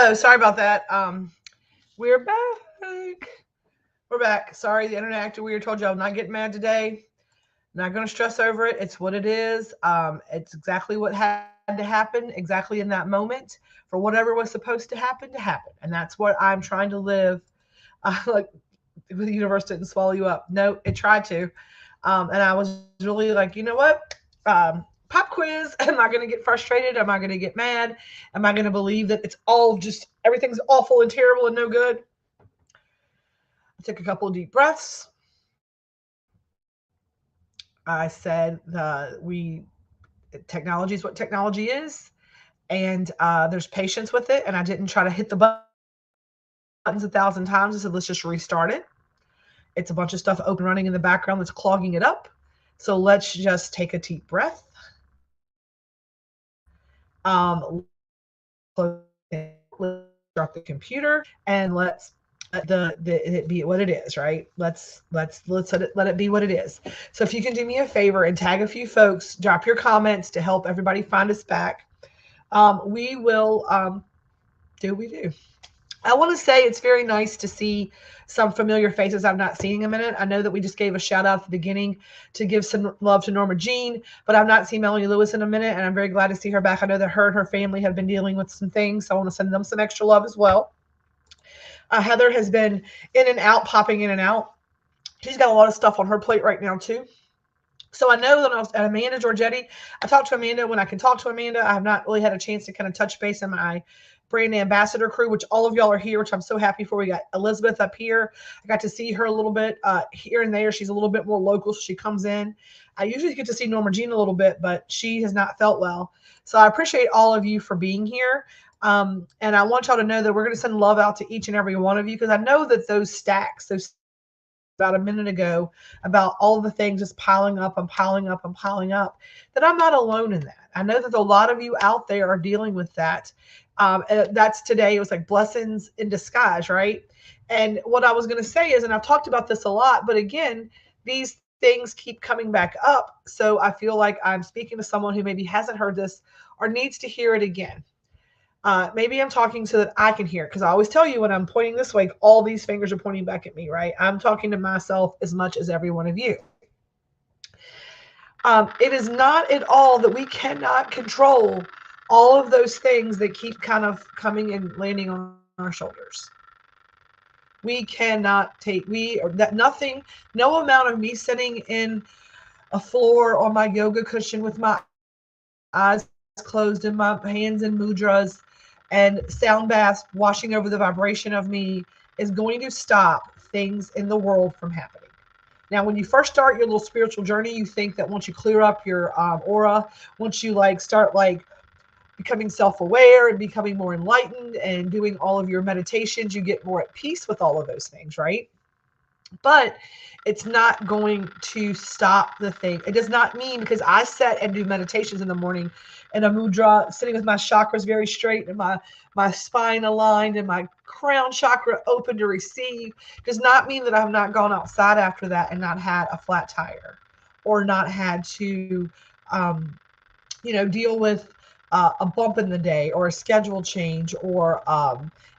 Hello, sorry about that. We're back. We're back. Sorry, the internet acted weird. Told you I'm not getting mad today. Not going to stress over it. It's what it is. It's exactly what had to happen, exactly in that moment, for whatever was supposed to happen, and that's what I'm trying to live. Like the universe didn't swallow you up. No, it tried to. And I was really like, you know what? Pop quiz. Am I going to get frustrated? Am I going to get mad? Am I going to believe that it's all just everything's awful and terrible and no good? I took a couple of deep breaths. I said we technology is what technology is, and there's patience with it. And I didn't try to hit the buttons a thousand times. I said let's just restart it. It's a bunch of stuff open and running in the background that's clogging it up. So let's just take a deep breath. Let's close it. Let's start the computer and let's the it be what it is, right? Let's let it be what it is. So if you can do me a favor and tag a few folks, drop your comments to help everybody find us back. We will do what we do. I want to say it's very nice to see some familiar faces I've not seen in a minute. I know that we just gave a shout out at the beginning to give some love to Norma Jean, but I've not seen Melanie Lewis in a minute, and I'm very glad to see her back. I know that her and her family have been dealing with some things, so I want to send them some extra love as well. Heather has been in and out, popping in and out. She's got a lot of stuff on her plate right now, too. So I know that I was at Amanda Giorgetti. I talked to Amanda when I can talk to Amanda. I have not really had a chance to kind of touch base in my brand ambassador crew, which all of y'all are here, which I'm so happy for. We got Elizabeth up here. I got to see her a little bit here and there. She's a little bit more local, so she comes in. I usually get to see Norma Jean a little bit, but she has not felt well. So I appreciate all of you for being here. And I want y'all to know that we're going to send love out to each and every one of you because I know that those stacks, those about a minute ago about all the things just piling up and piling up and piling up, that I'm not alone in that. I know that a lot of you out there are dealing with that. That's today. It was like blessings in disguise, right? And what I was going to say is, and I've talked about this a lot, but again, these things keep coming back up. So I feel like I'm speaking to someone who maybe hasn't heard this or needs to hear it again. Maybe I'm talking so that I can hear it because I always tell you when I'm pointing this way, all these fingers are pointing back at me, right? I'm talking to myself as much as every one of you. It is not at all that we cannot control all of those things that keep kind of coming and landing on our shoulders. We cannot take, we, or that nothing, no amount of me sitting in a floor on my yoga cushion with my eyes closed and my hands in mudras and sound baths washing over the vibration of me is going to stop things in the world from happening. Now, when you first start your little spiritual journey, you think that once you clear up your aura, once you like start like becoming self-aware and becoming more enlightened and doing all of your meditations, you get more at peace with all of those things, right? But it's not going to stop the thing. It does not mean because I sit and do meditations in the morning in a mudra, sitting with my chakras very straight and my spine aligned and my crown chakra open to receive, does not mean that I've not gone outside after that and not had a flat tire or not had to, um, deal with a bump in the day or a schedule change or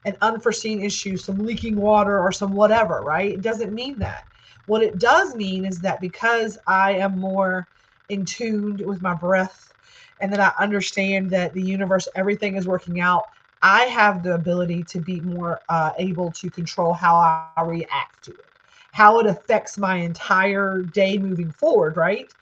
an unforeseen issue, some leaking water or some whatever, right? It doesn't mean that. What it does mean is that because I am more in tune with my breath and that I understand that the universe, everything is working out, I have the ability to be more able to control how I react to it, how it affects my entire day moving forward, right?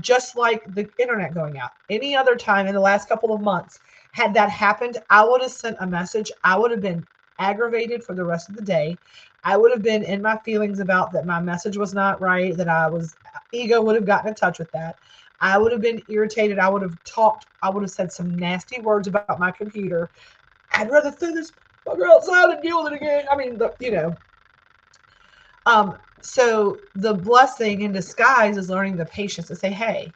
Just like the internet going out. Any other time in the last couple of months, had that happened, I would have sent a message. I would have been aggravated for the rest of the day. I would have been in my feelings about that my message was not right, that I was, ego would have gotten in touch with that. I would have been irritated. I would have talked, I would have said some nasty words about my computer. I'd rather throw this bugger outside and deal with it again. I mean, so the blessing in disguise is learning the patience to say, hey,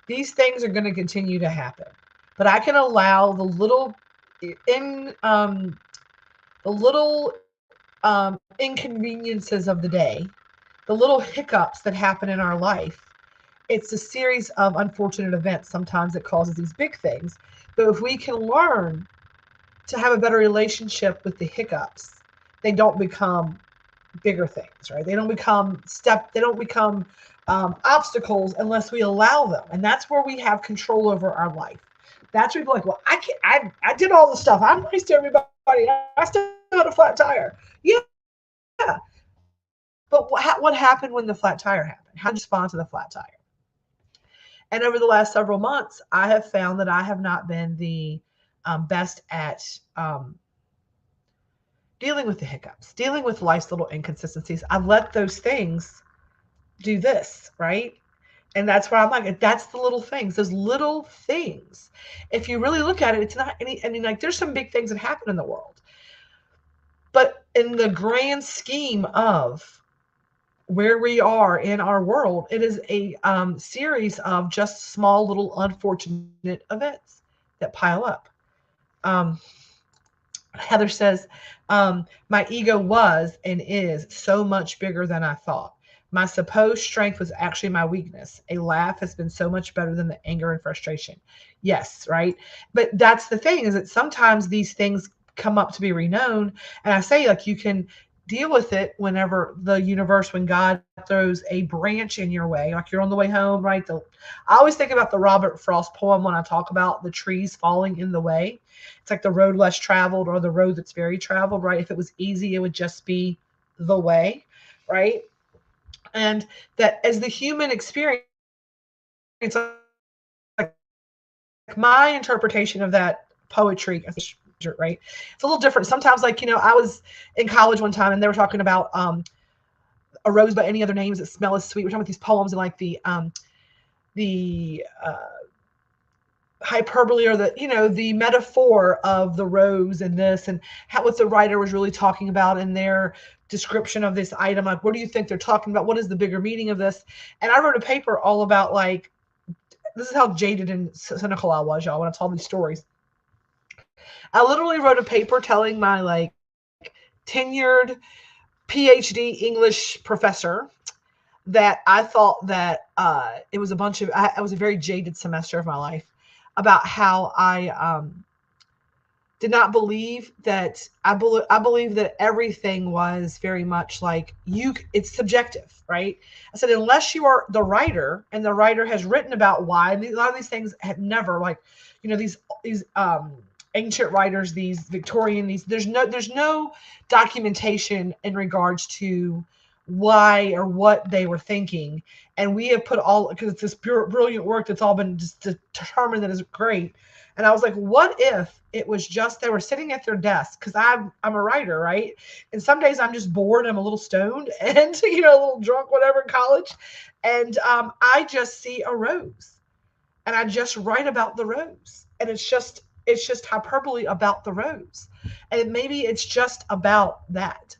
these things are going to continue to happen, but I can allow in the little inconveniences of the day, the little hiccups that happen in our life. It's a series of unfortunate events. Sometimes it causes these big things, but if we can learn to have a better relationship with the hiccups, they don't become bigger things, right? They don't become obstacles unless we allow them. And that's where we have control over our life. That's where people are like, well, I did all the stuff. I'm nice to everybody. I still had a flat tire. Yeah. But what happened when the flat tire happened? How did you respond to the flat tire? And over the last several months, I have found that I have not been the best at dealing with the hiccups, dealing with life's little inconsistencies. I've let those things do this, right? And that's where I'm like, that's the little things, those little things. If you really look at it, it's not any, I mean, like, there's some big things that happen in the world. But in the grand scheme of where we are in our world, it is a series of just small little unfortunate events that pile up. Heather says, my ego was and is so much bigger than I thought. My supposed strength was actually my weakness. A laugh has been so much better than the anger and frustration. Yes, right? But that's the thing, is that sometimes these things come up to be renowned. And I say, like, you can deal with it whenever the universe, when God throws a branch in your way, like you're on the way home, right? I always think about the Robert Frost poem when I talk about the trees falling in the way. It's like the road less traveled or the road that's very traveled, right? If it was easy, it would just be the way, right? And that as the human experience, like my interpretation of that poetry, right? It's a little different. Sometimes, like, I was in college one time and they were talking about a rose by any other names that smell as sweet. We're talking about these poems and like the hyperbole, or the metaphor of the rose and this, and what the writer was really talking about in their description of this item. Like, what do you think they're talking about? What is the bigger meaning of this? And I wrote a paper all about, like, this is how jaded and cynical I was, y'all, when I told these stories. I literally wrote a paper telling my, like, tenured PhD English professor that I thought that it was it was a very jaded semester of my life, about how I did not believe that I believe that everything was very much like it's subjective, right? I said, unless you are the writer and the writer has written about why, and a lot of these things had never, like, these ancient writers, these Victorian, there's no documentation in regards to why or what they were thinking. And we have put all, because it's this brilliant work that's all been just determined that is great. And I was like, what if it was just they were sitting at their desk? Because I'm a writer, right? And some days I'm just bored, I'm a little stoned and a little drunk, whatever, in college. And I just see a rose and I just write about the rose. And it's just hyperbole about the rose. And maybe it's just about that.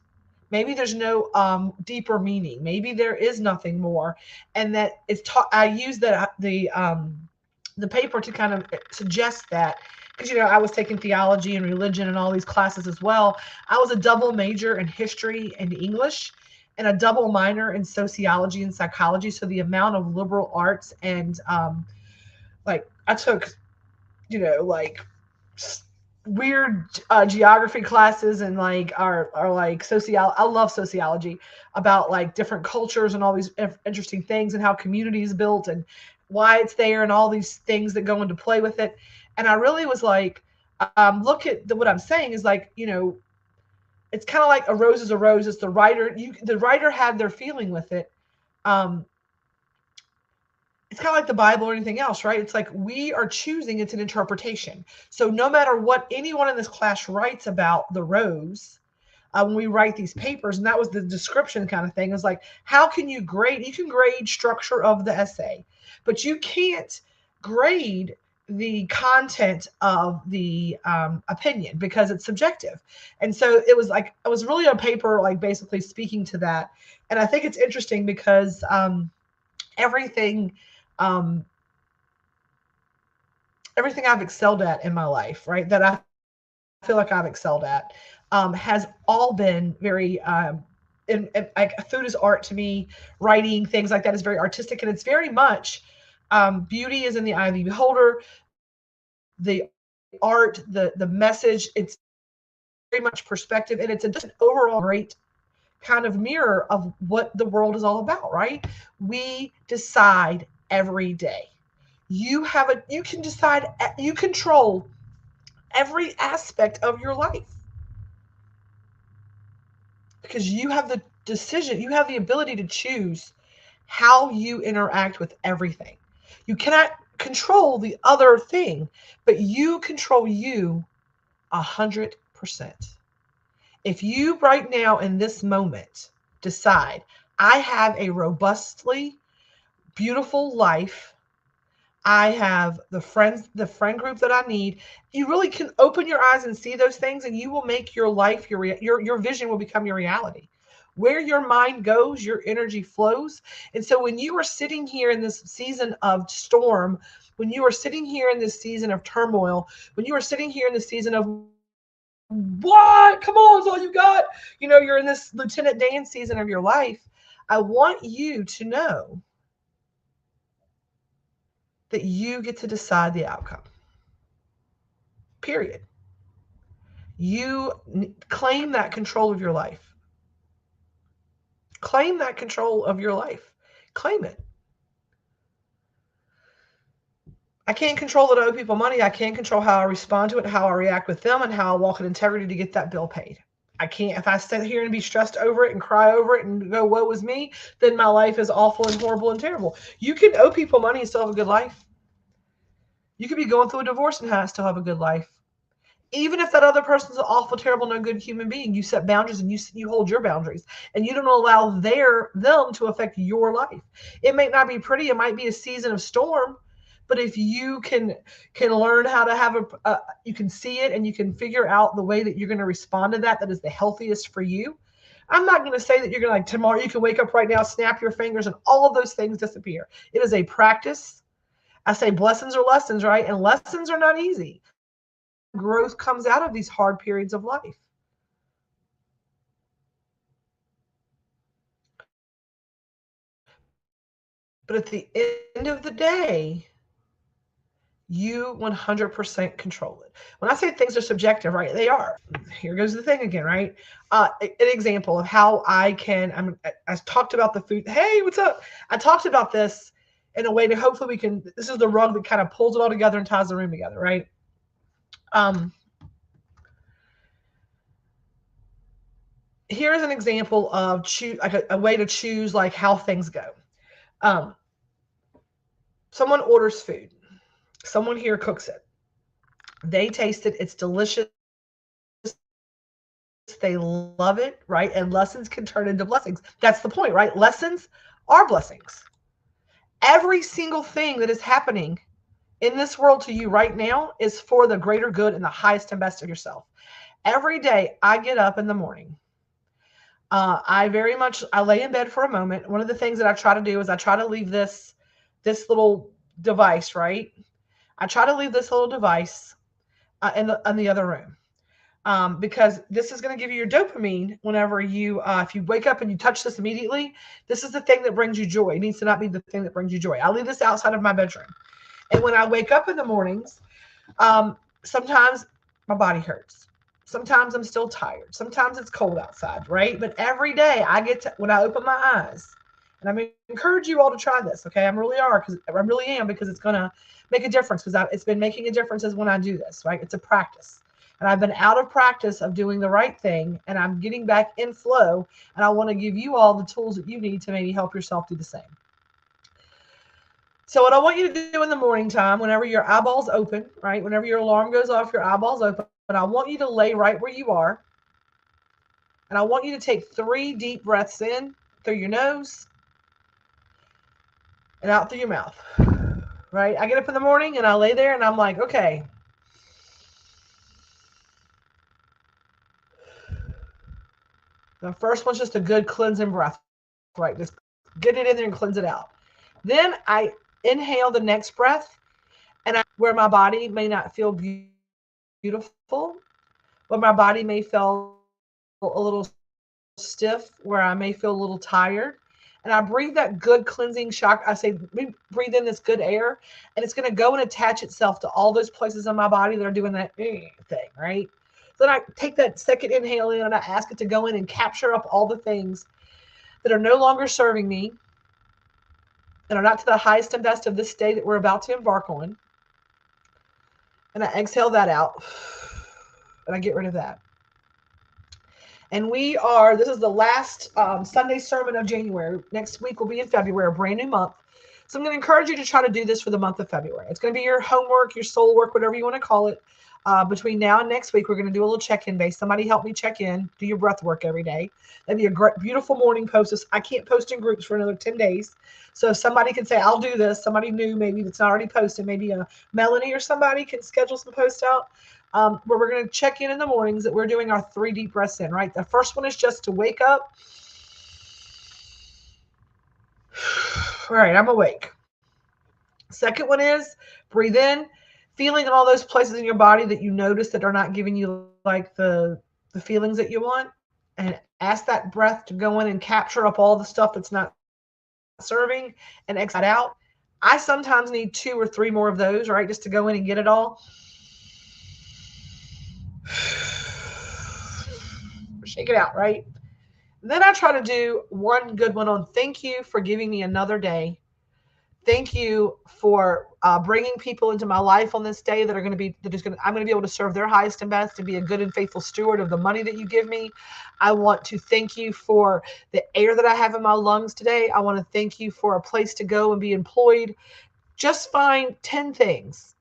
Maybe there's no deeper meaning. Maybe there is nothing more. And that it's I use the paper to kind of suggest that, because I was taking theology and religion and all these classes as well. I was a double major in history and English and a double minor in sociology and psychology. So the amount of liberal arts and like I took like weird geography classes and like are like sociology. I love sociology, about like different cultures and all these interesting things and how community is built and why it's there and all these things that go into play with it. And I really was like, look at what I'm saying is like, it's kind of like a rose is a rose. It's the writer had their feeling with it. It's kind of like the Bible or anything else, right? It's like we are choosing, it's an interpretation. So no matter what anyone in this class writes about the rose, when we write these papers, and that was the description kind of thing, is like, how can you grade? You can grade structure of the essay, but you can't grade the content of the opinion because it's subjective. And so it was really a paper like basically speaking to that. And I think it's interesting because everything I've excelled at in my life, right, that I feel like I've excelled at, has all been very and like food is art to me. Writing, things like that, is very artistic, and it's very much beauty is in the eye of the beholder. The art, the message, it's very much perspective, and it's just an overall great kind of mirror of what the world is all about, right? We decide every day. You can decide, you control every aspect of your life because you have the decision, you have the ability to choose how you interact with everything. You cannot control the other thing, but you control you 100%. If you right now in this moment decide, I have a robustly beautiful life, I have the friend group that I need, you really can open your eyes and see those things, and you will make your life, your vision will become your reality. Where your mind goes, your energy flows. And so when you are sitting here in this season of storm, when you are sitting here in this season of turmoil, when you are sitting here in the season of what? Come on, it's all you got. You're in this Lieutenant Dan season of your life. I want you to know that you get to decide the outcome. Period. You claim that control of your life. Claim that control of your life. Claim it. I can't control that I owe people money. I can't control how I respond to it, how I react with them, and how I walk in integrity to get that bill paid. I can't, if I sit here and be stressed over it and cry over it and go, woe is me, then my life is awful and horrible and terrible. You can owe people money and still have a good life. You could be going through a divorce and still have a good life. Even if that other person's an awful, terrible, no good human being, you set boundaries and you hold your boundaries, and you don't allow them to affect your life. It may not be pretty. It might be a season of storm, but if you can learn how to have you can see it and you can figure out the way that you're going to respond to that is the healthiest for you. I'm not going to say that you're going to, like, tomorrow you can wake up right now, snap your fingers, and all of those things disappear. It is a practice. I say blessings are lessons, right? And lessons are not easy. Growth comes out of these hard periods of life. But at the end of the day, you 100% control it. When I say things are subjective, right, they are. Here goes the thing again, right? An example of how I talked about the food. Hey, what's up? I talked about this in a way to hopefully this is the rug that kind of pulls it all together and ties the room together, right? Here's an example of a way to choose like how things go. Someone orders food. Someone here cooks it. They taste it. It's delicious. They love it, right? And lessons can turn into blessings. That's the point, right? Lessons are blessings. Every single thing that is happening in this world to you right now is for the greater good and the highest and best of yourself. Every day I get up in the morning. I lay in bed for a moment. One of the things that I try to do is I try to leave this little device, right? I try to leave this little device in the other room. Because this is going to give you your dopamine whenever if you wake up and you touch this immediately. This is the thing that brings you joy. It needs to not be the thing that brings you joy. I leave this outside of my bedroom. And when I wake up in the mornings, sometimes my body hurts. Sometimes I'm still tired. Sometimes it's cold outside, right? But every day when I open my eyes, and I encourage you all to try this, okay? I really am, because it's going to make a difference, because it's been making a difference as when I do this, right? It's a practice. And I've been out of practice of doing the right thing, and I'm getting back in flow, and I want to give you all the tools that you need to maybe help yourself do the same. So what I want you to do in the morning time, whenever your eyeballs open, right? Whenever your alarm goes off, your eyeballs open, and I want you to lay right where you are. And I want you to take 3 deep breaths in through your nose and out through your mouth, right? I get up in the morning and I lay there and I'm like, okay. The first one's just a good cleansing breath, right? Just get it in there and cleanse it out. Then I inhale the next breath, and where my body may not feel beautiful, where my body may feel a little stiff, where I may feel a little tired, and I breathe that good cleansing shock. I say, breathe in this good air, and it's going to go and attach itself to all those places in my body that are doing that thing, right? So then I take that second inhale in and I ask it to go in and capture up all the things that are no longer serving me, that are not to the highest and best of this day that we're about to embark on. And I exhale that out, and I get rid of that. And this is the last Sunday sermon of January. Next week will be in February, a brand new month. So I'm going to encourage you to try to do this for the month of February. It's going to be your homework, your soul work, whatever you want to call it. Between now and next week, we're going to do a little check-in base. Somebody help me check in. Do your breath work every day. That'd be a great, beautiful morning post. I can't post in groups for another 10 days. So if somebody can say, I'll do this, somebody new maybe that's not already posted, maybe Melanie or somebody can schedule some posts out. Where we're going to check in the mornings that we're doing our 3 deep breaths in, right? The first one is just to wake up. All right, I'm awake. Second one is breathe in, feeling in all those places in your body that you notice that are not giving you like the feelings that you want, and ask that breath to go in and capture up all the stuff that's not serving and exhale out. I sometimes need 2 or 3 more of those, right? Just to go in and get it all. Shake it out, right? Then I try to do one good one on thank you for giving me another day. Thank you for bringing people into my life on this day that are going to be, I'm going to be able to serve their highest and best, to be a good and faithful steward of the money that you give me. I want to thank you for the air that I have in my lungs today. I want to thank you for a place to go and be employed. Just find 10 things.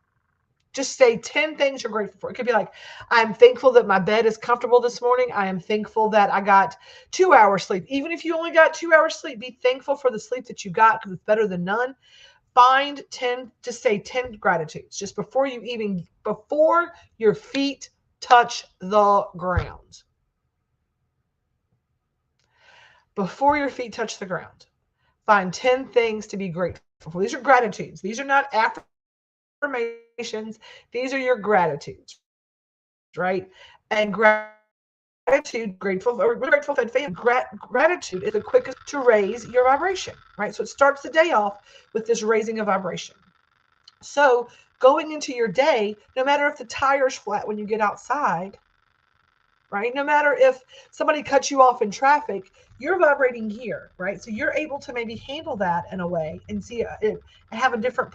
Just say 10 things you're grateful for. It could be like, I'm thankful that my bed is comfortable this morning. I am thankful that I got 2 hours sleep. Even if you only got 2 hours sleep, be thankful for the sleep that you got, because it's better than none. Find 10, just say 10 gratitudes just before your feet touch the ground. Before your feet touch the ground, find 10 things to be grateful for. These are gratitudes. These are not affirmations. These are your gratitudes, right? And gratitude, grateful fed family. Gratitude is the quickest to raise your vibration, right? So it starts the day off with this raising of vibration. So going into your day, no matter if the tire's flat when you get outside, right? No matter if somebody cuts you off in traffic, you're vibrating here, right? So you're able to maybe handle that in a way and see it and have a different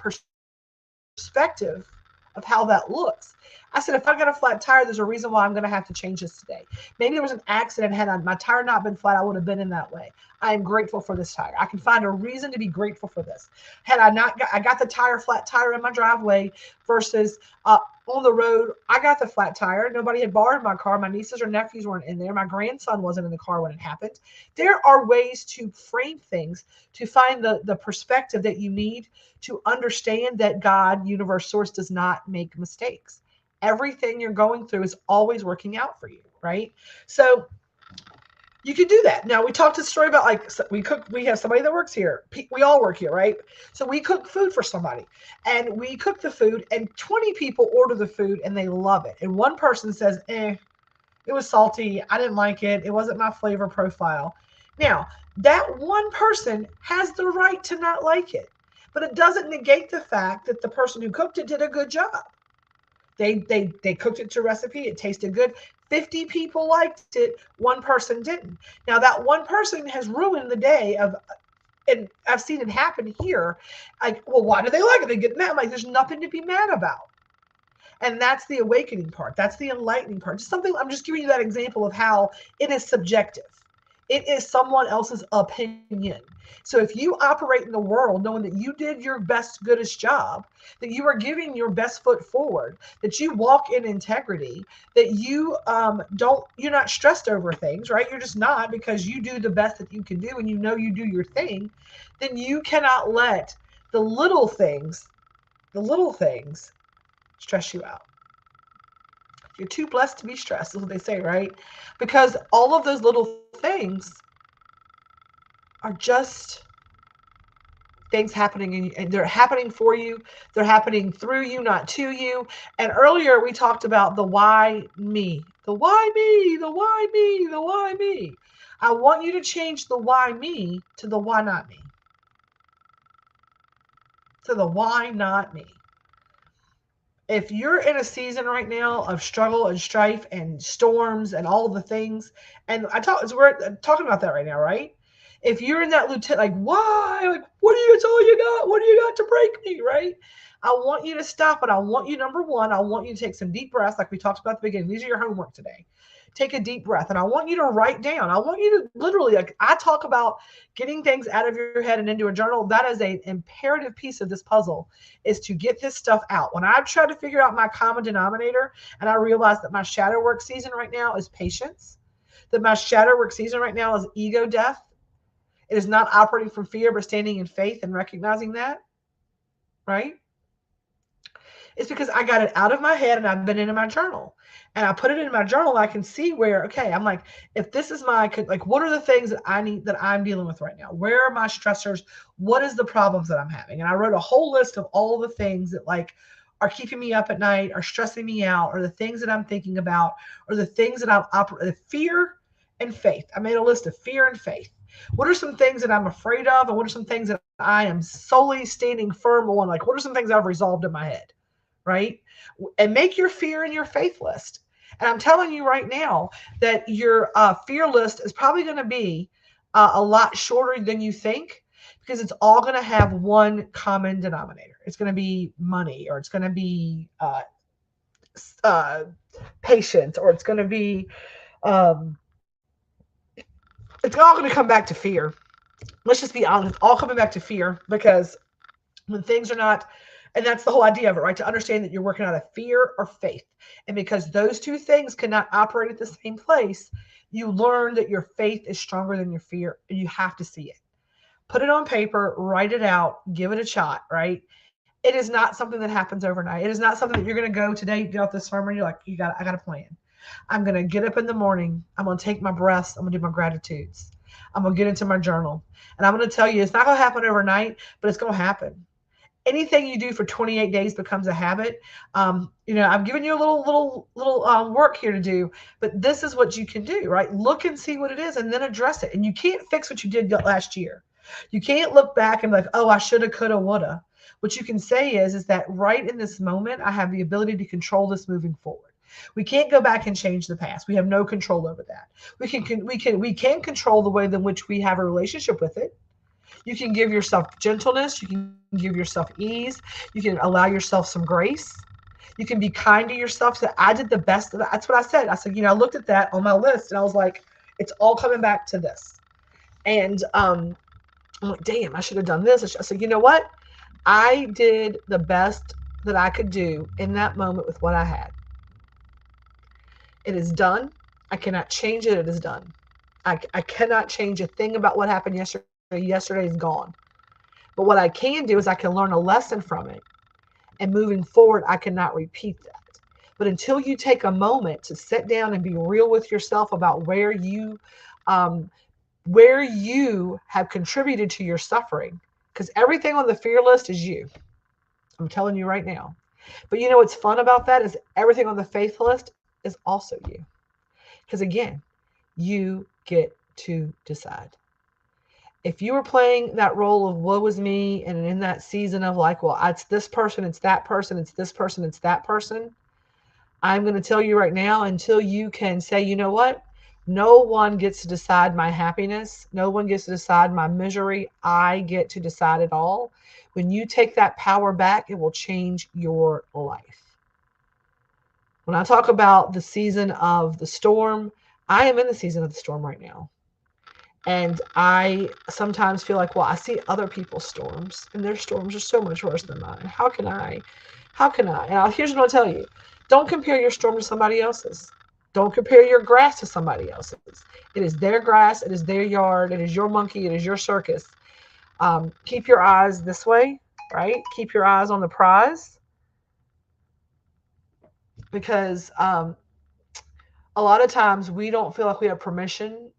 perspective of how that looks. I said, if I got a flat tire, there's a reason why I'm going to have to change this today. Maybe there was an accident. Had my tire not been flat, I would have been in that way. I am grateful for this tire. I can find a reason to be grateful for this. Had I not got, I got the flat tire in my driveway versus on the road, I got the flat tire. Nobody had borrowed my car. My nieces or nephews weren't in there. My grandson wasn't in the car when it happened. There are ways to frame things, to find the perspective that you need to understand that God, universe, source, does not make mistakes. Everything you're going through is always working out for you, right? So you can do that. Now, we talked a story about like we have somebody that works here. We all work here, right? So we cook food for somebody, and we cook the food, and 20 people order the food and they love it. And one person says, it was salty. I didn't like it. It wasn't my flavor profile. Now, that one person has the right to not like it, but it doesn't negate the fact that the person who cooked it did a good job. They cooked it to recipe. It tasted good. 50 people liked it. One person didn't. Now that one person has ruined the day of, and I've seen it happen here. Like, well, why do they like it? They get mad. I'm like, there's nothing to be mad about. And that's the awakening part. That's the enlightening part. Just something, I'm just giving you that example of how it is subjective. It is someone else's opinion. So if you operate in the world knowing that you did your best, goodest job, that you are giving your best foot forward, that you walk in integrity, that you you're not stressed over things, right? You're just not, because you do the best that you can do and you know you do your thing, then you cannot let the little things stress you out. You're too blessed to be stressed, is what they say, right? Because all of those little things are just things happening, and they're happening for you. They're happening through you, not to you. And earlier we talked about the why me, The why me, the why me, the why me. I want you to change the why me to the why not me. To the why not me. If you're in a season right now of struggle and strife and storms and all the things, and we're talking about that right now, right? If you're in that lieutenant, like, why? Like, what do you all you got? What do you got to break me, right? I want you to stop, and I want you, number one, I want you to take some deep breaths, like we talked about at the beginning. These are your homework today. Take a deep breath, and I want you to write down. I want you to literally, like I talk about getting things out of your head and into a journal. That is an imperative piece of this puzzle, is to get this stuff out. When I try to figure out my common denominator, and I realize that my shadow work season right now is patience, that my shadow work season right now is ego death. It is not operating from fear, but standing in faith and recognizing that, right? It's because I got it out of my head and I've been into my journal. And I put it in my journal. I can see where, okay, I'm like, if this is like, what are the things that I need, that I'm dealing with right now? Where are my stressors? What is the problems that I'm having? And I wrote a whole list of all the things that like are keeping me up at night, are stressing me out, or the things that I'm thinking about, or the things that I'm fear and faith. I made a list of fear and faith. What are some things that I'm afraid of? And what are some things that I am solely standing firm on? Like, what are some things I've resolved in my head? Right? And make your fear and your faith list. And I'm telling you right now that your fear list is probably going to be a lot shorter than you think, because it's all going to have one common denominator. It's going to be money, or it's going to be patience, or it's going to be, um, it's all going to come back to fear. Let's just be honest. It's all coming back to fear, because when things are not, and that's the whole idea of it, right? To understand that you're working out of fear or faith. And because those two things cannot operate at the same place, you learn that your faith is stronger than your fear, and you have to see it. Put it on paper, write it out, give it a shot, right? It is not something that happens overnight. It is not something that you're going to go today, get off this sermon, and you're like, I got a plan. I'm going to get up in the morning. I'm going to take my breaths. I'm going to do my gratitudes. I'm going to get into my journal. And I'm going to tell you, it's not going to happen overnight, but it's going to happen. Anything you do for 28 days becomes a habit. I've given you a little work here to do, but this is what you can do, right? Look and see what it is, and then address it. And you can't fix what you did last year. You can't look back and be like, oh, I shoulda, coulda, woulda. What you can say is that right in this moment, I have the ability to control this moving forward. We can't go back and change the past. We have no control over that. We can control the way in which we have a relationship with it. You can give yourself gentleness. You can give yourself ease. You can allow yourself some grace. You can be kind to yourself. So I did the best. That's what I said. I said, I looked at that on my list and I was like, it's all coming back to this. And I'm like, damn, I should have done this. I said, you know what? I did the best that I could do in that moment with what I had. It is done. I cannot change it. It is done. I cannot change a thing about what happened yesterday. Yesterday is gone. But what I can do is I can learn a lesson from it. And moving forward, I cannot repeat that. But until you take a moment to sit down and be real with yourself about where you have contributed to your suffering, because everything on the fear list is you. I'm telling you right now. But you know what's fun about that is everything on the faith list is also you. Because again, you get to decide. If you were playing that role of woe is me, and in that season of like, well, it's this person, it's that person, it's this person, it's that person, I'm going to tell you right now, until you can say, you know what? No one gets to decide my happiness. No one gets to decide my misery. I get to decide it all. When you take that power back, it will change your life. When I talk about the season of the storm, I am in the season of the storm right now. And I sometimes feel like, well, I see other people's storms, and their storms are so much worse than mine. How can I? And here's what I'll tell you. Don't compare your storm to somebody else's. Don't compare your grass to somebody else's. It is their grass. It is their yard. It is your monkey. It is your circus. Keep your eyes this way, right? Keep your eyes on the prize. Because a lot of times we don't feel like we have permission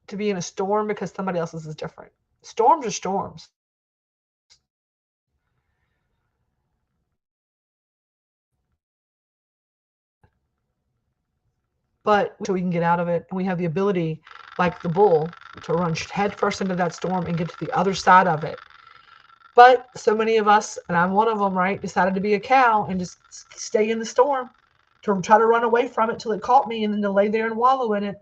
to be in a storm because somebody else's is different. Storms are storms. but so we can get out of it, and we have the ability, like the bull, to run head first into that storm and get to the other side of it. But so many of us, and I'm one of them, right, decided to be a cow and just stay in the storm, to try to run away from it till it caught me, and then to lay there and wallow in it.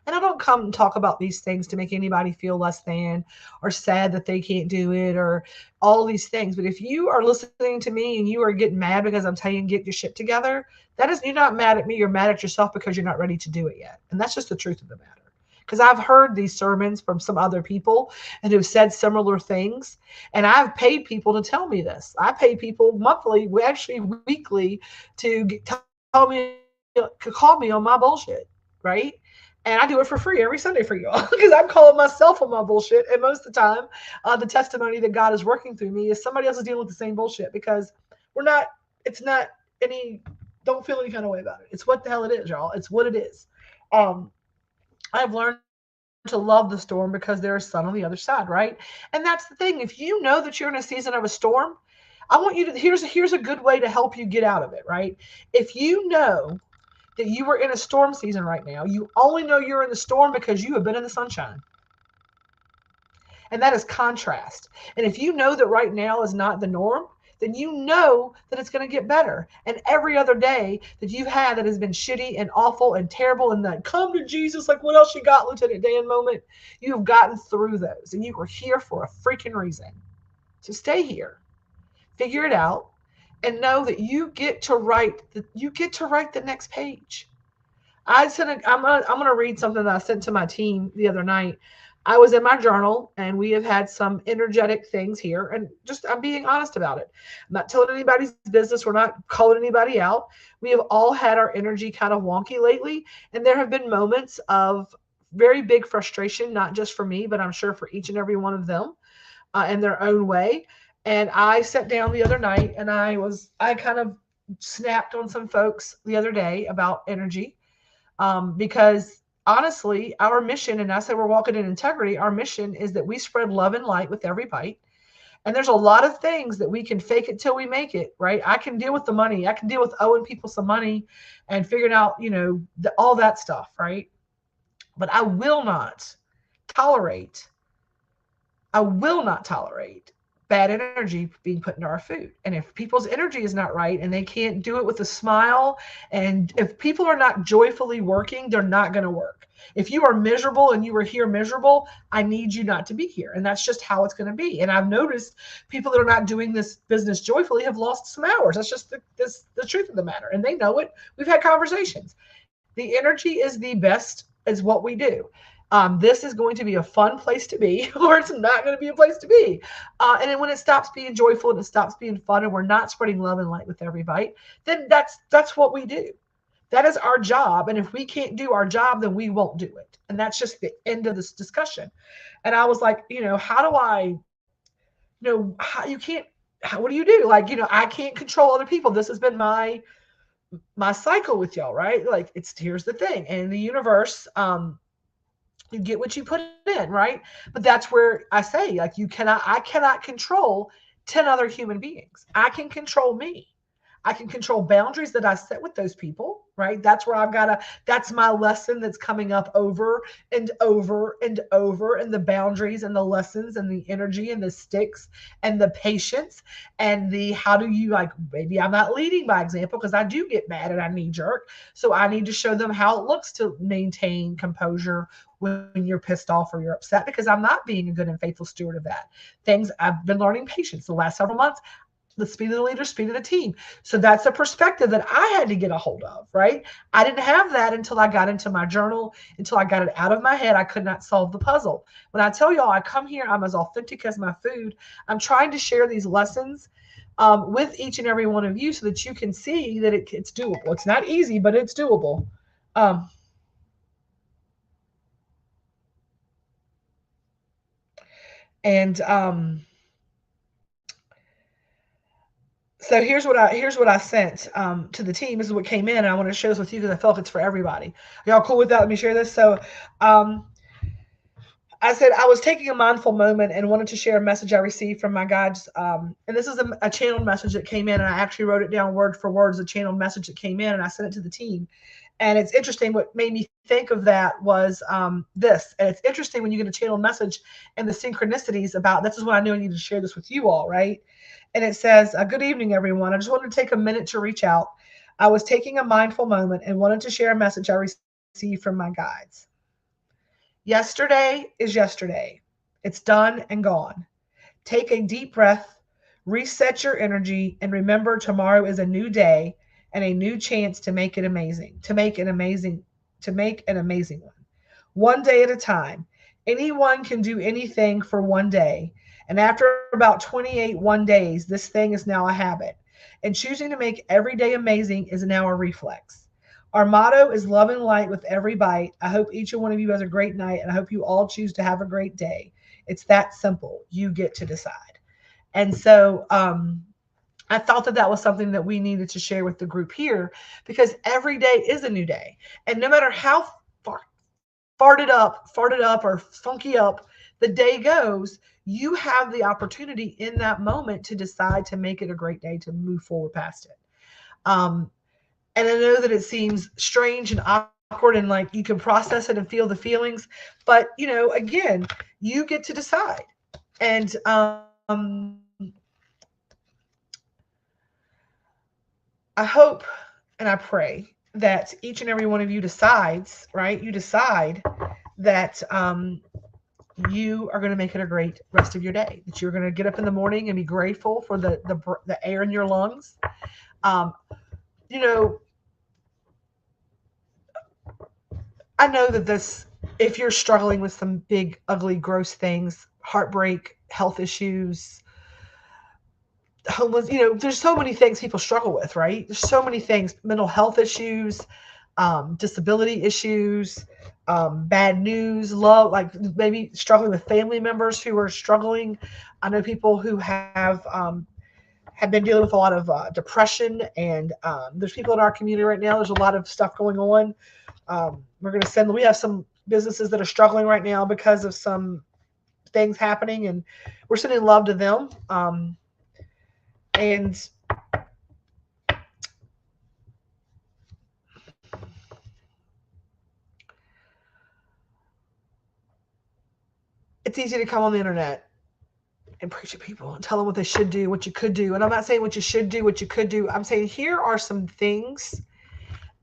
And I don't come and talk about these things to make anybody feel less than or sad that they can't do it or all these things. But if you are listening to me and you are getting mad because I'm telling you get your shit together, that is, you're not mad at me. You're mad at yourself because you're not ready to do it yet. And that's just the truth of the matter. Because I've heard these sermons from some other people and who've said similar things. And I've paid people to tell me this. I pay people monthly, actually weekly, to tell me, call me on my bullshit, right? And I do it for free every Sunday for y'all because I'm calling myself on my bullshit. And most of the time, the testimony that God is working through me is somebody else is dealing with the same bullshit, because it's not any, don't feel any kind of way about it. It's what the hell it is, y'all. It's what it is. I've learned to love the storm because there is sun on the other side, right? And that's the thing. If you know that you're in a season of a storm, I want you to, here's a good way to help you get out of it, right? If you know that you are in a storm season right now, you only know you're in the storm because you have been in the sunshine. And that is contrast. And if you know that right now is not the norm, then you know that it's going to get better. And every other day that you've had that has been shitty and awful and terrible, and that come to Jesus, like what else you got, Lieutenant Dan moment, you have gotten through those, and you were here for a freaking reason. So stay here, figure it out, and know that you get to write the next page. I'm gonna read something that I sent to my team the other night. I was in my journal, and we have had some energetic things here, and just I'm being honest about it. I'm not telling anybody's business. We're not calling anybody out. We have all had our energy kind of wonky lately, and there have been moments of very big frustration, not just for me, but I'm sure for each and every one of them in their own way. And I sat down the other night, and I kind of snapped on some folks the other day about energy, because honestly, our mission, and I say we're walking in integrity, our mission is that we spread love and light with every bite. And there's a lot of things that we can fake it till we make it, right? I can deal with the money. I can deal with owing people some money and figuring out, all that stuff, right? But I will not tolerate bad energy being put into our food. And if people's energy is not right and they can't do it with a smile, and if people are not joyfully working, they're not going to work. If you are miserable and you are here miserable, I need you not to be here. And that's just how it's going to be. And I've noticed people that are not doing this business joyfully have lost some hours. That's just the truth of the matter. And they know it. We've had conversations. The energy is the best, is what we do. This is going to be a fun place to be, or it's not going to be a place to be. And then when it stops being joyful and it stops being fun, and we're not spreading love and light with every bite, then that's what we do. That is our job. And if we can't do our job, then we won't do it. And that's just the end of this discussion. And I was like, how do I, how you can't, what do you do? Like, I can't control other people. This has been my cycle with y'all, right? Like, here's the thing. And the universe, you get what you put in, right? But that's where I say, like, I cannot control 10 other human beings. I can control me. I can control boundaries that I set with those people, right? That's where that's my lesson that's coming up over and over and over, and the boundaries and the lessons and the energy and the sticks and the patience and the, how do you, like, maybe I'm not leading by example because I do get mad and I knee jerk. So I need to show them how it looks to maintain composure when you're pissed off or you're upset, because I'm not being a good and faithful steward of that. I've been learning patience the last several months. The speed of the leader, speed of the team. So that's a perspective that I had to get a hold of, right? I didn't have that until I got into my journal, until I got it out of my head. I could not solve the puzzle. When I tell y'all I come here, I'm as authentic as my food. I'm trying to share these lessons with each and every one of you so that you can see that it's doable. It's not easy, but it's doable. So here's what I sent to the team. This is what came in, and I want to share this with you because I felt it's for everybody. Are y'all cool with that? Let me share this. So I said I was taking a mindful moment and wanted to share a message I received from my guides. And this is a channeled message that came in, and I actually wrote it down word for word as a channeled message that came in, and I sent it to the team. And it's interesting. What made me think of that was this. And it's interesting when you get a channel message and the synchronicities about this is what I knew I needed to share this with you all, right? And it says, good evening, everyone. I just wanted to take a minute to reach out. I was taking a mindful moment and wanted to share a message I received from my guides. Yesterday is yesterday. It's done and gone. Take a deep breath, reset your energy, and remember tomorrow is a new day and a new chance to make it amazing, to make an amazing one. One day at a time. Anyone can do anything for one day. And after about 28 one days, this thing is now a habit. And choosing to make every day amazing is now a reflex. Our motto is love and light with every bite. I hope each and one of you has a great night, and I hope you all choose to have a great day. It's that simple. You get to decide. And so I thought that was something that we needed to share with the group here, because every day is a new day. And no matter how farted up or funky up the day goes, you have the opportunity in that moment to decide to make it a great day, to move forward past it. And I know that it seems strange and awkward and like you can process it and feel the feelings, but again, you get to decide. And I hope and I pray that each and every one of you decides, right? You decide that you are going to make it a great rest of your day, that you're going to get up in the morning and be grateful for the air in your lungs. I know that if you're struggling with some big, ugly, gross things, heartbreak, health issues, homeless, there's so many things people struggle with, right? There's so many things, mental health issues, disability issues, bad news, love, like maybe struggling with family members who are struggling. I know people who have been dealing with a lot of depression, and there's people in our community right now. There's a lot of stuff going on. We have some businesses that are struggling right now because of some things happening, and we're sending love to them. And it's easy to come on the internet and preach to people and tell them what they should do, what you could do. And I'm not saying what you should do, what you could do. I'm saying here are some things.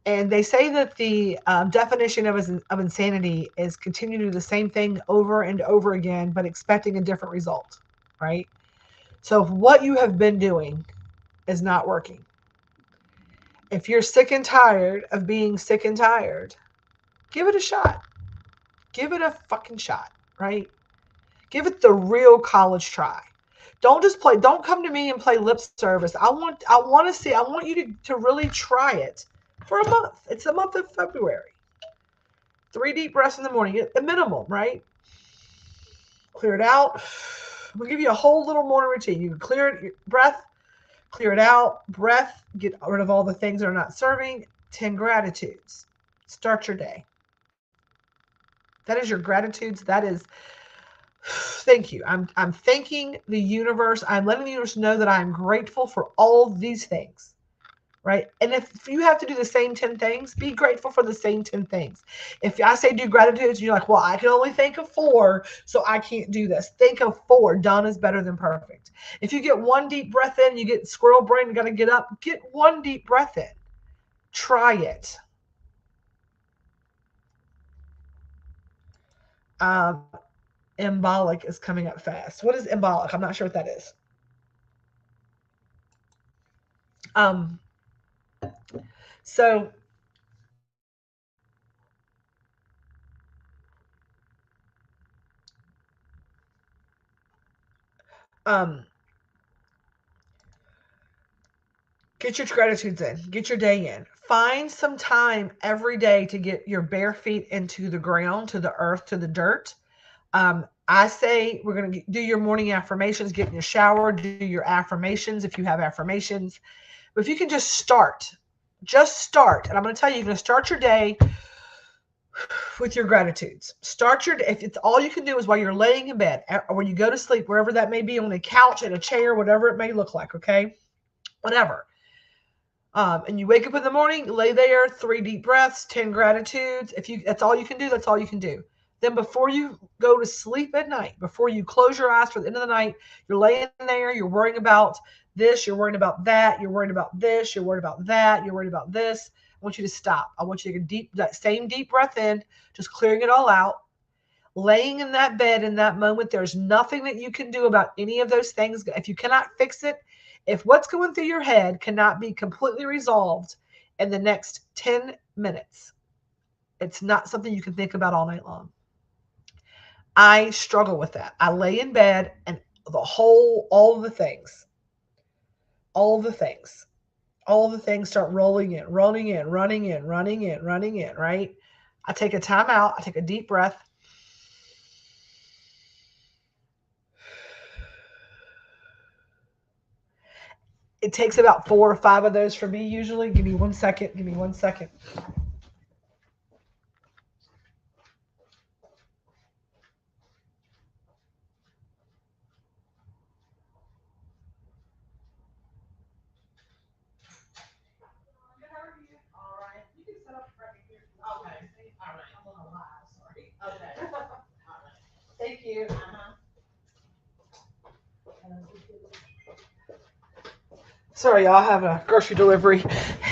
And they say that the definition of insanity is continuing to do the same thing over and over again, but expecting a different result, right? So if what you have been doing is not working, if you're sick and tired of being sick and tired, give it a shot. Give it a fucking shot, right? Give it the real college try. Don't come to me and play lip service. I want you to really try it for a month. It's the month of February. 3 deep breaths in the morning, a minimum, right? Clear it out. We'll give you a whole little morning routine. You can clear it, breath, clear it out, breath, get rid of all the things that are not serving. 10 gratitudes. Start your day. That is your gratitudes. That is, thank you. I'm thanking the universe. I'm letting the universe know that I'm grateful for all these things, right? And if you have to do the same 10 things, be grateful for the same 10 things. If I say do gratitudes, you're like, well, I can only think of 4, so I can't do this. Think of 4. Done is better than perfect. If you get 1 deep breath in, you get squirrel brain, you got to get up. Get 1 deep breath in. Try it. Embolic is coming up fast. What is embolic? I'm not sure what that is. So get your gratitudes in. Get your day in. Find some time every day to get your bare feet into the ground, to the earth, to the dirt. I say we're going to do your morning affirmations, get in your shower, do your affirmations if you have affirmations. But if you can just start. And I'm going to tell you, you're going to start your day with your gratitudes. Start your day. If it's all you can do is while you're laying in bed or when you go to sleep, wherever that may be, on a couch, in a chair, whatever it may look like, okay? Whatever. And you wake up in the morning, lay there, 3 deep breaths, 10 gratitudes. If you that's all you can do, that's all you can do. Then before you go to sleep at night, before you close your eyes for the end of the night, you're laying there, you're worrying about this, you're worrying about that, you're worried about this, you're worried about that, you're worried about this. I want you to stop. I want you to take that same deep breath in, just clearing it all out. Laying in that bed in that moment, there's nothing that you can do about any of those things. If you cannot fix it, if what's going through your head cannot be completely resolved in the next 10 minutes, it's not something you can think about all night long. I struggle with that. I lay in bed and all the things start rolling in, running in, right? I take a time out. I take a deep breath. It takes about 4 or 5 of those for me usually. Give me 1 second. Give me 1 second. Thank you. Sorry, y'all. I have a grocery delivery,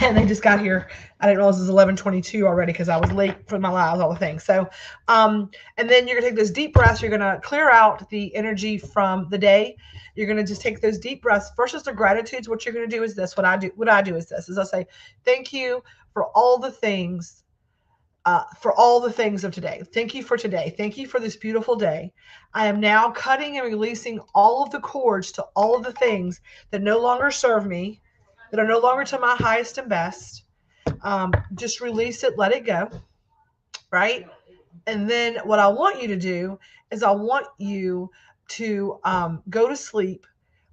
and they just got here. I didn't realize it was 11:22 already because I was late for my lives, all the things. So, and then you're gonna take those deep breaths. You're gonna clear out the energy from the day. You're gonna just take those deep breaths. First, just the gratitudes. What you're gonna do is this. What I do is this. Is I say, thank you for all the things. For all the things of today. Thank you for today. Thank you for this beautiful day. I am now cutting and releasing all of the cords to all of the things that no longer serve me, that are no longer to my highest and best. Just release it, let it go, right? And then what I want you to do is I want you to go to sleep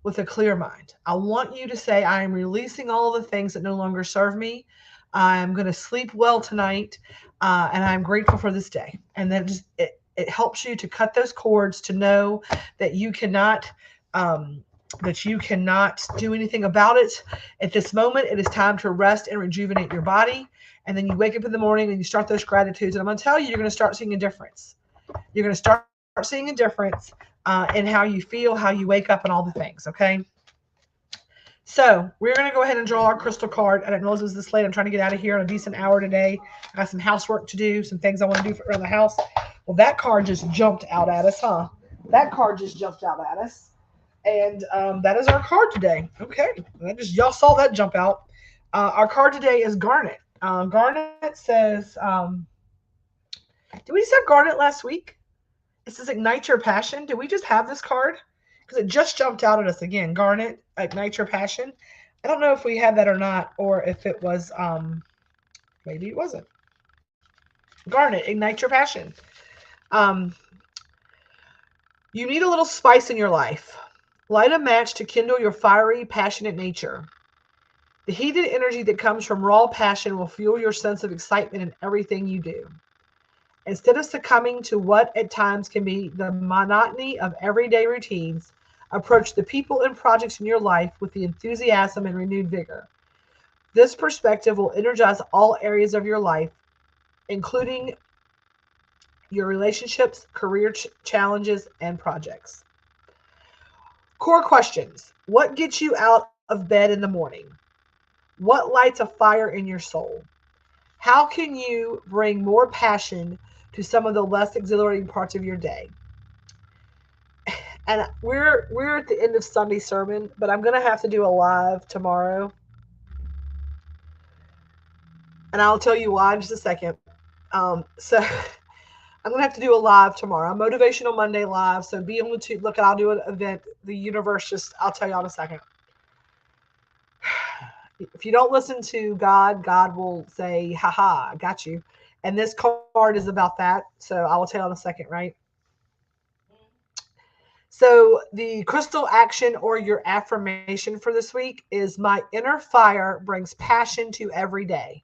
with a clear mind. I want you to say, I am releasing all of the things that no longer serve me. I'm going to sleep well tonight, and I'm grateful for this day. And then it helps you to cut those cords to know that you cannot do anything about it at this moment. It is time to rest and rejuvenate your body. And then you wake up in the morning and you start those gratitudes. And I'm going to tell you, you're going to start seeing a difference. You're going to start seeing a difference in how you feel, how you wake up, and all the things. Okay. So we're going to go ahead and draw our crystal card. I didn't realize it was this late. I'm trying to get out of here in a decent hour today. I got some housework to do, some things I want to do around the house. Well, that card just jumped out at us, huh? That card just jumped out at us. And that is our card today. Okay. Y'all saw that jump out. Our card today is Garnet. Garnet says, did we just have Garnet last week? It says Ignite Your Passion. Did we just have this card? Because it just jumped out at us again. Garnet, Ignite Your Passion. I don't know if we had that or not, or if it was, maybe it wasn't. Garnet, Ignite Your Passion. You need a little spice in your life. Light a match to kindle your fiery, passionate nature. The heated energy that comes from raw passion will fuel your sense of excitement in everything you do. Instead of succumbing to what at times can be the monotony of everyday routines, approach the people and projects in your life with the enthusiasm and renewed vigor. This perspective will energize all areas of your life, including your relationships, career challenges, and projects. Core questions. What gets you out of bed in the morning? What lights a fire in your soul? How can you bring more passion to some of the less exhilarating parts of your day? And we're at the end of Sunday sermon, but I'm going to have to do a live tomorrow. And I'll tell you why in just a second. So I'm going to have to do a live tomorrow, a Motivational Monday live. So be on the look, I'll do an event. The universe I'll tell you in a second. If you don't listen to God, God will say, haha, I got you. And this card is about that. So I will tell you in a second, right? So the crystal action or your affirmation for this week is my inner fire brings passion to every day.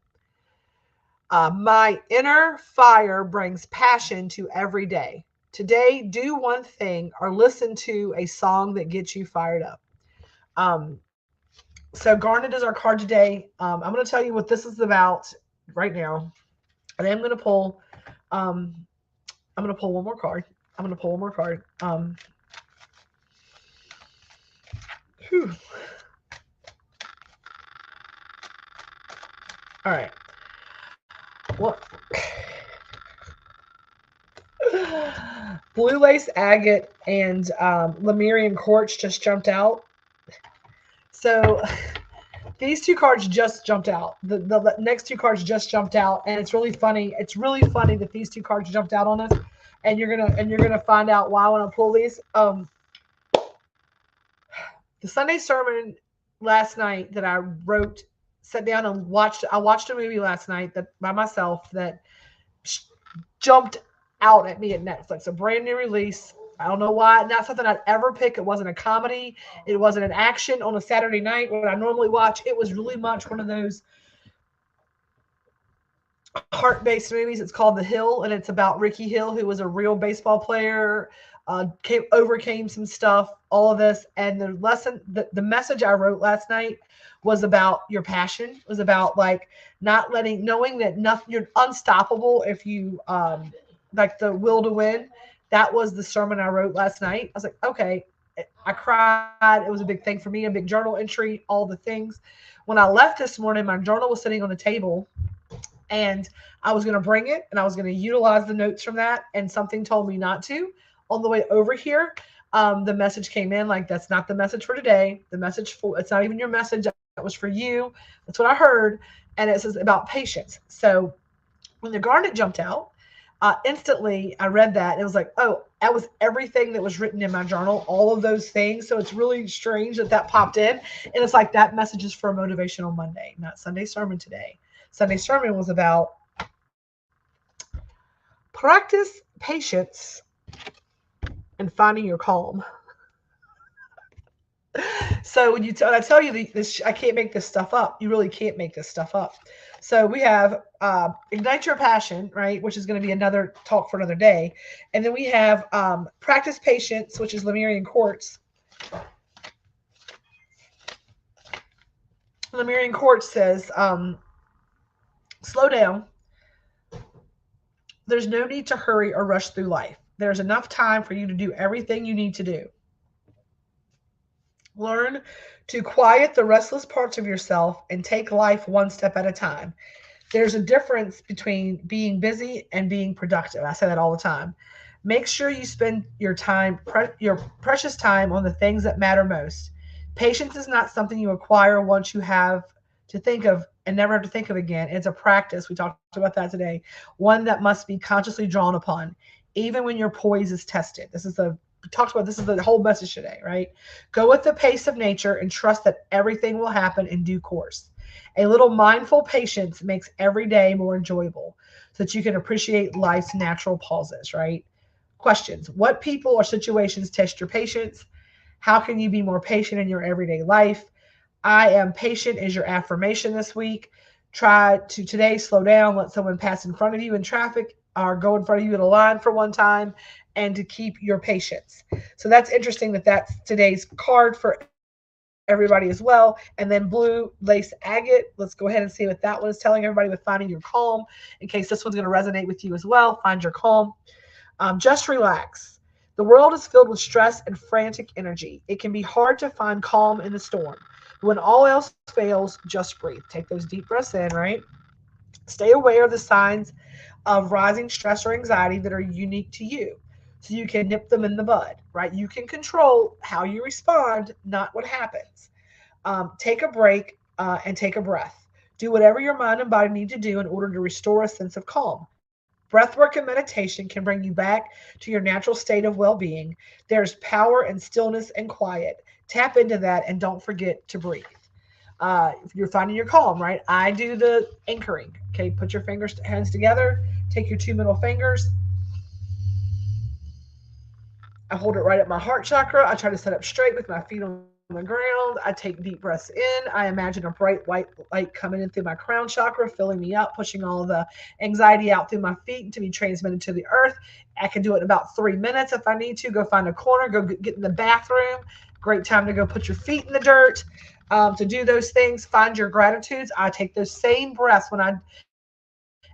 My inner fire brings passion to every day. Today, do one thing or listen to a song that gets you fired up. So Garnet is our card today. I'm going to tell you what this is about right now. And I'm going to pull. Um, I'm going to pull one more card. I'm going to pull one more card. Whew. All right. What? Blue Lace Agate and Lemurian Quartz just jumped out. So these two cards just jumped out. The next two cards just jumped out, and it's really funny. It's really funny that these two cards jumped out on us, and you're gonna find out why when I pull these. The Sunday sermon last night that I wrote, sat down and watched. I watched a movie last night that by myself that jumped out at me at Netflix. A brand new release. I don't know why. Not something I'd ever pick. It wasn't a comedy. It wasn't an action on a Saturday night when I normally watch. It was really much one of those heart-based movies. It's called The Hill, and it's about Ricky Hill, who was a real baseball player, overcame some stuff, all of this. And the lesson, the message I wrote last night was about your passion, was about like not letting, knowing that nothing, you're unstoppable if you like the will to win. That was the sermon I wrote last night. I was like, okay, I cried. It was a big thing for me, a big journal entry, all the things. When I left this morning, my journal was sitting on the table, and I was going to bring it and I was going to utilize the notes from that. And something told me not to. On the way over here, the message came in like, that's not the message for today. The message for, it's not even your message. That was for you. That's what I heard. And it says about patience. So when the garnet jumped out, instantly I read that. It was like, oh, that was everything that was written in my journal, all of those things. So it's really strange that that popped in. And it's like that message is for a motivational Monday, not Sunday sermon today. Sunday sermon was about practice patience and finding your calm. So when I tell you this, I can't make this stuff up. You really can't make this stuff up. So we have ignite your passion, right, which is going to be another talk for another day, and then we have practice patience, which is Lemurian Quartz. Lemurian Quartz says, slow down. There's no need to hurry or rush through life. There's enough time for you to do everything you need to do. Learn to quiet the restless parts of yourself and take life one step at a time. There's a difference between being busy and being productive. I say that all the time. Make sure you spend your time, your precious time, on the things that matter most. Patience is not something you acquire once you have to think of and never have to think of again. It's a practice. We talked about that today. One that must be consciously drawn upon, even when your poise is tested. This is the whole message today, right? Go with the pace of nature and trust that everything will happen in due course. A little mindful patience makes every day more enjoyable so that you can appreciate life's natural pauses, right? Questions. What people or situations test your patience? How can you be more patient in your everyday life? I am patient is your affirmation this week. Try to today slow down, let someone pass in front of you in traffic or go in front of you in a line for one time, and to keep your patience. So that's interesting that that's today's card for everybody as well. And then Blue Lace Agate. Let's go ahead and see what that one is telling everybody with finding your calm, in case this one's going to resonate with you as well. Find your calm. Just relax. The world is filled with stress and frantic energy. It can be hard to find calm in the storm. When all else fails, just breathe. Take those deep breaths in, right? Stay aware of the signs of rising stress or anxiety that are unique to you so you can nip them in the bud, right? You can control how you respond, not what happens. Take a break and take a breath. Do whatever your mind and body need to do in order to restore a sense of calm. Breathwork and meditation can bring you back to your natural state of well being. There's power in stillness and quiet. Tap into that and don't forget to breathe. If you're finding your calm, right? I do the anchoring. Okay, put your hands together, take your two middle fingers. I hold it right at my heart chakra. I try to sit up straight with my feet on the ground. I take deep breaths in. I imagine a bright white light coming in through my crown chakra, filling me up, pushing all the anxiety out through my feet to be transmitted to the earth. I can do it in about 3 minutes if I need to. Go find a corner, go get in the bathroom. Great time to go put your feet in the dirt. to do those things. Find your gratitudes. I take those same breaths when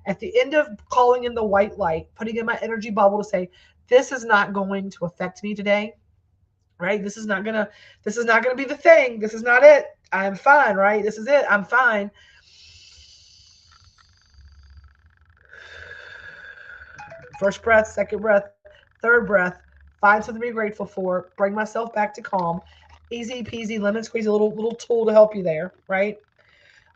at the end of calling in the white light, putting in my energy bubble to say, this is not going to affect me today, right? This is not gonna be the thing. This is not it. I'm fine, right? This is it. I'm fine. First breath, second breath, third breath. Find something to be grateful for. Bring myself back to calm. Easy peasy lemon squeeze, a little tool to help you there, right?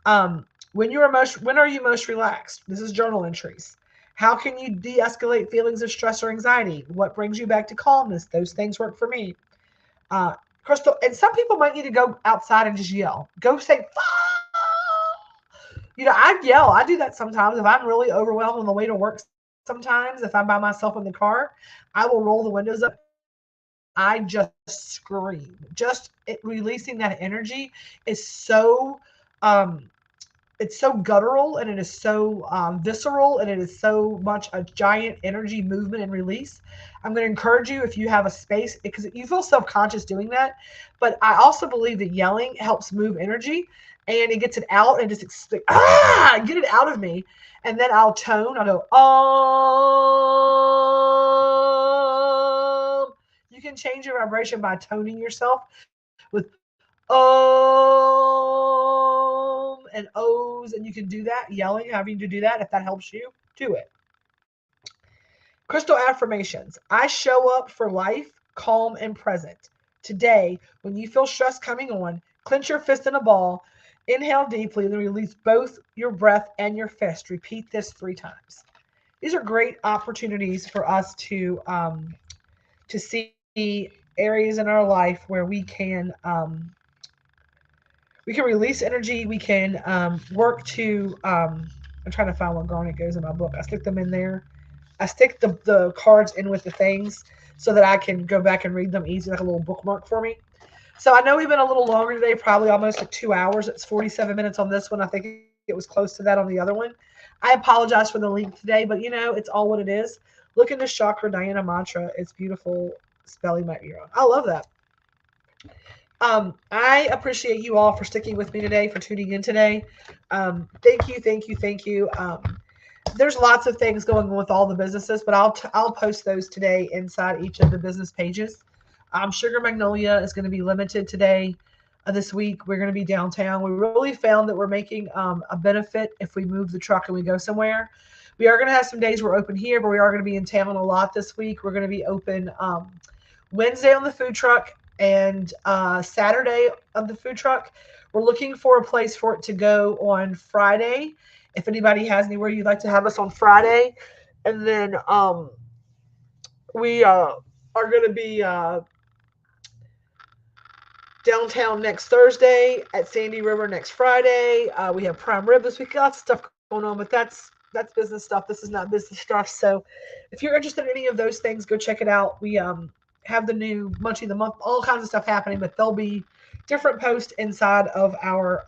Um, when are you most relaxed? This is journal entries. How can you de-escalate feelings of stress or anxiety? What brings you back to calmness? Those things work for me. Crystal, and some people might need to go outside and just yell. Go say, I yell. I do that sometimes. If I'm really overwhelmed on the way to work, sometimes if I'm by myself in the car, I will roll the windows up. I just scream. Releasing that energy is so um, it's so guttural, and it is so visceral, and it is so much a giant energy movement and release. I'm going to encourage you, if you have a space, because you feel self-conscious doing that, but I also believe that yelling helps move energy, and it gets it out, and just get it out of me. And then I'll go you can change your vibration by toning yourself with and O's, and you can do that, yelling, having to do that. If that helps you, do it. Crystal affirmations. I show up for life, calm and present. Today, when you feel stress coming on, clench your fist in a ball, inhale deeply, then release both your breath and your fist. Repeat this 3 times. These are great opportunities for us to see areas in our life where we can release energy. We can work to. I'm trying to find what garnet goes in my book. I stick them in there. I stick the cards in with the things so that I can go back and read them easy, like a little bookmark for me. So I know we've been a little longer today, probably almost like 2 hours. It's 47 minutes on this one. I think it was close to that on the other one. I apologize for the length today, but it's all what it is. Look into Chakra Diana Mantra. It's beautiful. Spelling might be wrong. I love that. I appreciate you all for sticking with me today, for tuning in today. Thank you, thank you, thank you. There's lots of things going on with all the businesses, but I'll post those today inside each of the business pages. Sugar Magnolia is going to be limited today. This week we're going to be downtown. We really found that we're making a benefit if we move the truck and we go somewhere. We are going to have some days we're open here, but we are going to be in town a lot this week. We're going to be open Wednesday on the food truck and Saturday of the food truck. We're looking for a place for it to go on Friday. If anybody has anywhere you'd like to have us on Friday, and then we are going to be downtown next Thursday, at Sandy River next Friday. We have prime rib this week. Lots of stuff going on, but that's business stuff. This is not business stuff. So if you're interested in any of those things, go check it out. We have the new Munchie of the Month, all kinds of stuff happening, but there'll be different posts inside of our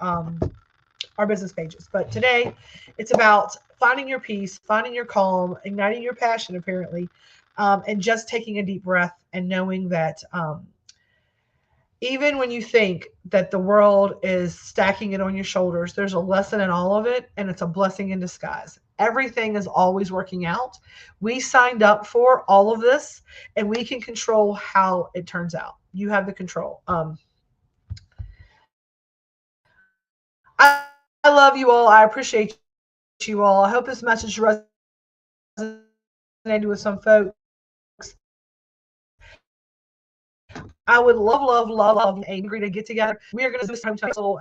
business pages. But today it's about finding your peace, finding your calm, igniting your passion, apparently, and just taking a deep breath and knowing that even when you think that the world is stacking it on your shoulders, there's a lesson in all of it, and it's a blessing in disguise. Everything is always working out. We signed up for all of this, and we can control how it turns out. You have the control. I love you all. I appreciate you all. I hope this message resonated with some folks. I would love Angry to get together. We are going to do some little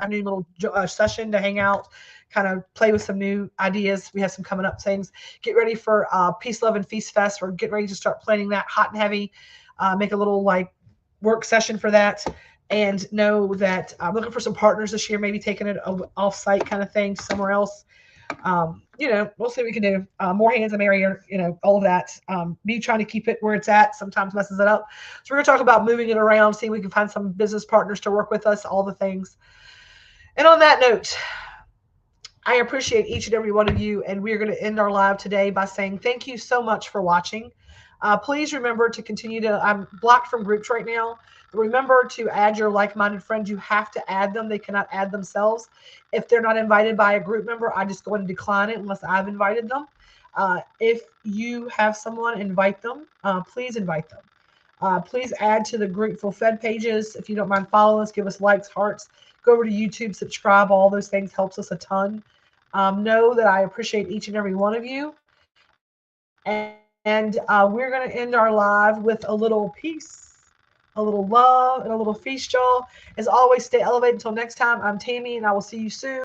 session to hang out, kind of play with some new ideas. We have some coming up things. Get ready for Peace, Love, and Feast Fest. We're getting ready to start planning that hot and heavy. Make a little work session for that. And know that I'm looking for some partners this year, maybe taking it off-site kind of thing somewhere else. We'll see what we can do. More hands, the merrier, all of that. Me trying to keep it where it's at sometimes messes it up. So we're going to talk about moving it around, see if we can find some business partners to work with us, all the things. And on that note, I appreciate each and every one of you. And we're going to end our live today by saying thank you so much for watching. Please remember to continue to, I'm blocked from groups right now. Remember to add your like-minded friends. You have to add them. They cannot add themselves. If they're not invited by a group member, I just go ahead and decline it unless I've invited them. If you have someone, invite them. Please invite them. Please add to the Grateful Fed pages. If you don't mind following us, give us likes, hearts. Go over to YouTube, subscribe. All those things helps us a ton. Know that I appreciate each and every one of you. And we're going to end our live with a little peace, a little love, and a little feast, y'all. As always, stay elevated. Until next time, I'm Tammy, and I will see you soon.